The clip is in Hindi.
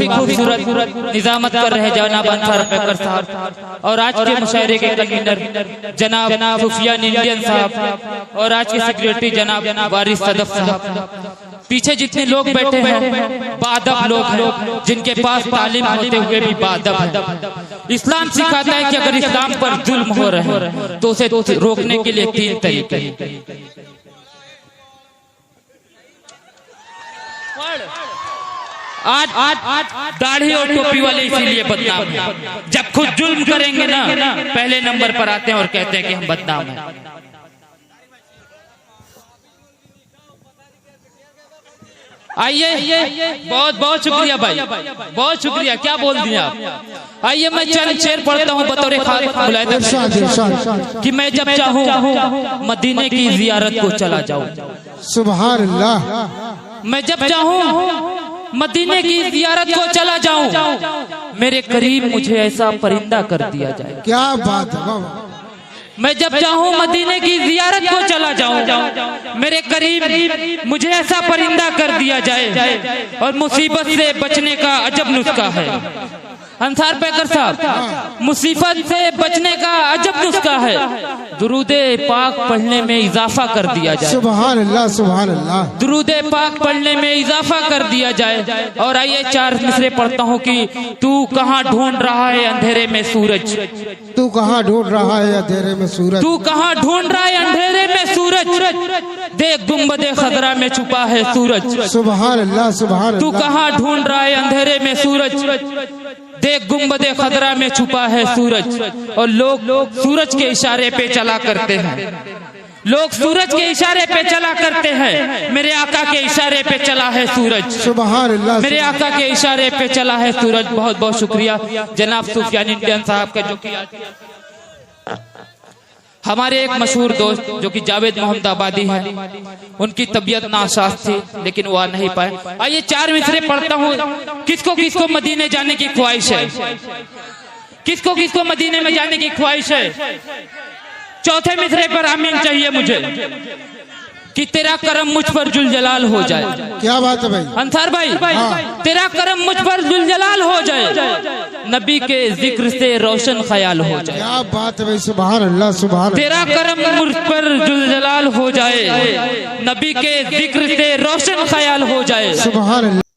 काफी खूबसूरत निजामत कर रहे जनाब अंसार पैकर साहब, और आज के मुशायरे के कन्वीनर जनाब सुफियान इंडियन साहब, और आज के सेक्रेटरी जनाब वारिस सदफ साहब। पीछे जितने लोग बैठे हैं बादब लोग हैं, जिनके पास तालीम होते हुए भी बादब है। इस्लाम सिखाता है कि अगर इस्लाम पर जुल्म हो रहे हैं तो उसे रोकने के लिए 3 तरीके। आज दाढ़ी और टोपी वाले इसीलिए बदनाम हैं, जब खुद जुल्म करेंगे ना पहले नंबर पर आते हैं और कहते हैं कि हम बदनाम हैं। आइए, बहुत बहुत शुक्रिया भाई, बहुत शुक्रिया, क्या बोल दिया आप। आइए मैं चंद शेर पढ़ता हूँ बतौर कि मैं जब चाहूँ मदीने की जियारत को चला जाऊँ। सुभान अल्लाह। मैं जब चाहूँ मदीने की जियारत को चला जाऊँ, मेरे करीब मुझे ऐसा परिंदा कर दिया जाए। क्या बात है। मैं जब चाहूँ मदीने की जियारत को चला जाऊँ, मेरे करीब मुझे ऐसा परिंदा कर दिया जाए। और मुसीबत से बचने का अजब नुस्खा है अंसार पैकर साहब, मुसीबत से बचने का अजब नुस्खा है, दुरूदे पाक पढ़ने में इजाफा कर दिया जाए। सुभान अल्लाह, सुभान अल्लाह। दुरूदे पाक पढ़ने में इजाफा कर दिया जाए। और आइए 4 मिसरे पढ़ता हूँ कि तू कहाँ ढूंढ रहा है अंधेरे में सूरज, तू कहाँ ढूंढ रहा है अंधेरे में सूरज, तू कहाँ ढूंढ रहा है अंधेरे में सूरज, देख गुंबदे खदरा में छुपा है सूरज। सुभान अल्लाह, सुभान अल्लाह। तू कहाँ ढूंढ रहा है अंधेरे में सूरज, देख गुंबदे खदरा में छुपा है सूरज। और लोग सूरज के इशारे पे चला करते हैं, लोग सूरज के इशारे पे चला करते हैं, मेरे आका के इशारे पे चला है सूरज। सुभान अल्लाह। मेरे आका के इशारे पे चला है सूरज। बहुत बहुत शुक्रिया जनाब सुफियान इंडियन साहब का, जो कि हमारे एक मशहूर दोस्त जो कि जावेद मोहम्मद आबादी है, उनकी तबीयत नासाज थी लेकिन वो आ नहीं पाए। आइए 4 मिसरे पढ़ता हूँ। किसको किसको मदीने जाने की ख्वाहिश है, किसको किसको मदीने में जाने की ख्वाहिश है। चौथे मिसरे पर आमीन चाहिए मुझे कि तेरा करम मुझ पर जुलजलाल हो जाए। क्या बात है भाई अंसार भाई, तेरा करम मुझ पर जुलजलाल हो जाए, नबी के जिक्र से रोशन ख्याल हो जाए। क्या बात है भाई। सुभान अल्लाह, सुभान। तेरा करम मुझ पर जुलजलाल हो जाए, नबी के जिक्र से रोशन ख्याल हो जाए। सुभान अल्लाह।